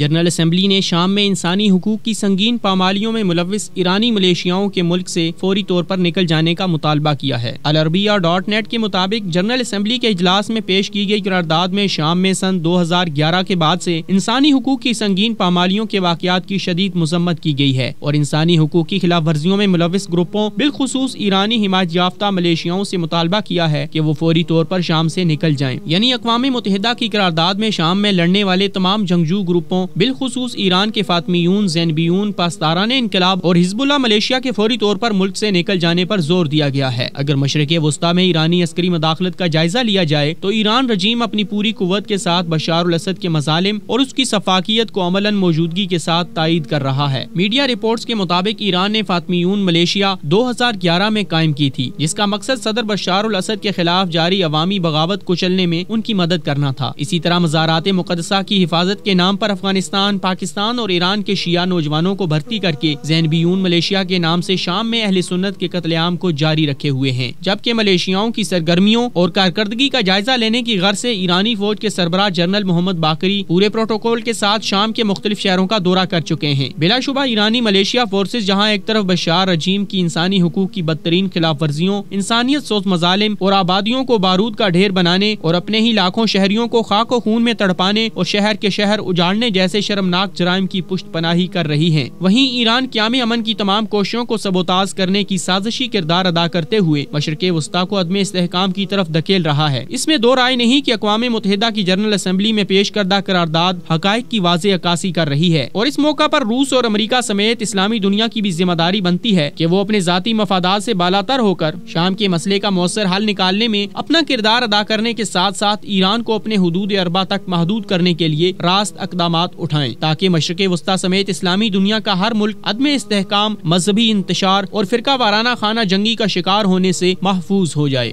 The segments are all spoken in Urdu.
جنرل اسمبلی نے شام میں انسانی حقوق کی سنگین پامالیوں میں ملوث ایرانی ملیشیاؤں کے ملک سے فوری طور پر نکل جانے کا مطالبہ کیا ہے۔ العربیہ.نیٹ کے مطابق جنرل اسمبلی کے اجلاس میں پیش کی گئی قرارداد میں شام میں سن 2011 کے بعد سے انسانی حقوق کی سنگین پامالیوں کے واقعات کی شدید مذمت کی گئی ہے اور انسانی حقوق کی خلاف ورزیوں میں ملوث گروپوں بالخصوص ایرانی حمایت یافتہ ملیشیاؤں سے مطالبہ کیا ہے کہ وہ فوری طور پر شام سے نکل جائیں۔ یعنی اقوام متحدہ کی قرارداد میں شام میں لڑنے والے تمام جنگجو گروپوں بالخصوص ایران کے فاطمیون، زینبیون، پاسداران انقلاب اور حزب اللہ ملیشیا کے فوری طور پر ملک سے نکل جانے پر زور دیا گیا ہے۔ اگر مشرق وسطی میں ایرانی عسکری مداخلت کا جائزہ لیا جائے تو ایران رجیم اپنی پوری قوت کے ساتھ بشار الاسد کے مظالم اور اس کی سفاکیت کو عملاً موجودگی کے ساتھ تائید کر رہا ہے۔ میڈیا رپورٹس کے مطابق ایران نے فاطمیون ملیشیا 2011 میں قائم کی تھی، جس کا مقصد صدر بشار الاسد کے خلاف جاری عوامی بغاوت کچلنے میں ان کی مدد کرنا تھا۔ اسی طرح مزارات مقدسہ کی حفاظت کے نام پر افغانستان، پاکستان اور ایران کے شیعہ نوجوانوں کو بھرتی کر کے زینبیون ملیشیا کے نام سے شام میں اہل سنت کے قتل عام کو جاری رکھے ہوئے ہیں، جبکہ ملیشیاؤں کی سرگرمیوں اور کارکردگی کا جائزہ لینے کی غرض سے ایرانی فوج کے سربراہ جنرل محمد باقری پورے پروٹوکول کے ساتھ شام کے مختلف شہروں کا دورہ کر چکے ہیں۔ بلا شبہ ایرانی ملیشیا فورسز جہاں ایک طرف بشار رجیم کی انسانی حقوق کی بدترین خلاف ورزیوں، انسانیت سوز مظالم اور آبادیوں کو بارود کا ڈھیر بنانے اور اپنے ہی لاکھوں شہریوں کو خاک و خون میں تڑپانے اور شہر کے شہر اجاڑنے جیسے شرمناک جرائم کی پشت پناہی کر رہی ہیں، وہیں ایران قیام امن کی تمام کوششوں کو سبوتاژ کرنے کی سازشی کردار ادا کرتے ہوئے مشرق وسطی کو عدم استحکام کی طرف دھکیل رہا ہے۔ اس میں دو رائے نہیں کہ اقوام متحدہ کی جنرل اسمبلی میں پیش کردہ قرارداد حقائق کی واضح عکاسی کر رہی ہے اور اس موقع پر روس اور امریکہ سمیت اسلامی دنیا کی بھی ذمہ داری بنتی ہے کہ وہ اپنے ذاتی مفادات سے بالاتر ہو کر شام کے مسئلے کا مؤثر حل نکالنے میں اپنا کردار ادا کرنے کے ساتھ ساتھ ایران کو اپنے حدود اربع تک محدود کرنے کے لیے راست اقدامات اٹھائیں تاکہ مشرق وسطی سمیت اسلامی دنیا کا ہر ملک عدم استحکام، مذہبی انتشار اور فرقہ وارانہ خانہ جنگی کا شکار ہونے سے محفوظ ہو جائے۔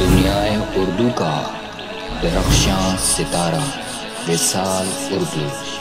دنیائے اردو کا درخشاں ستارہ وصال اردو۔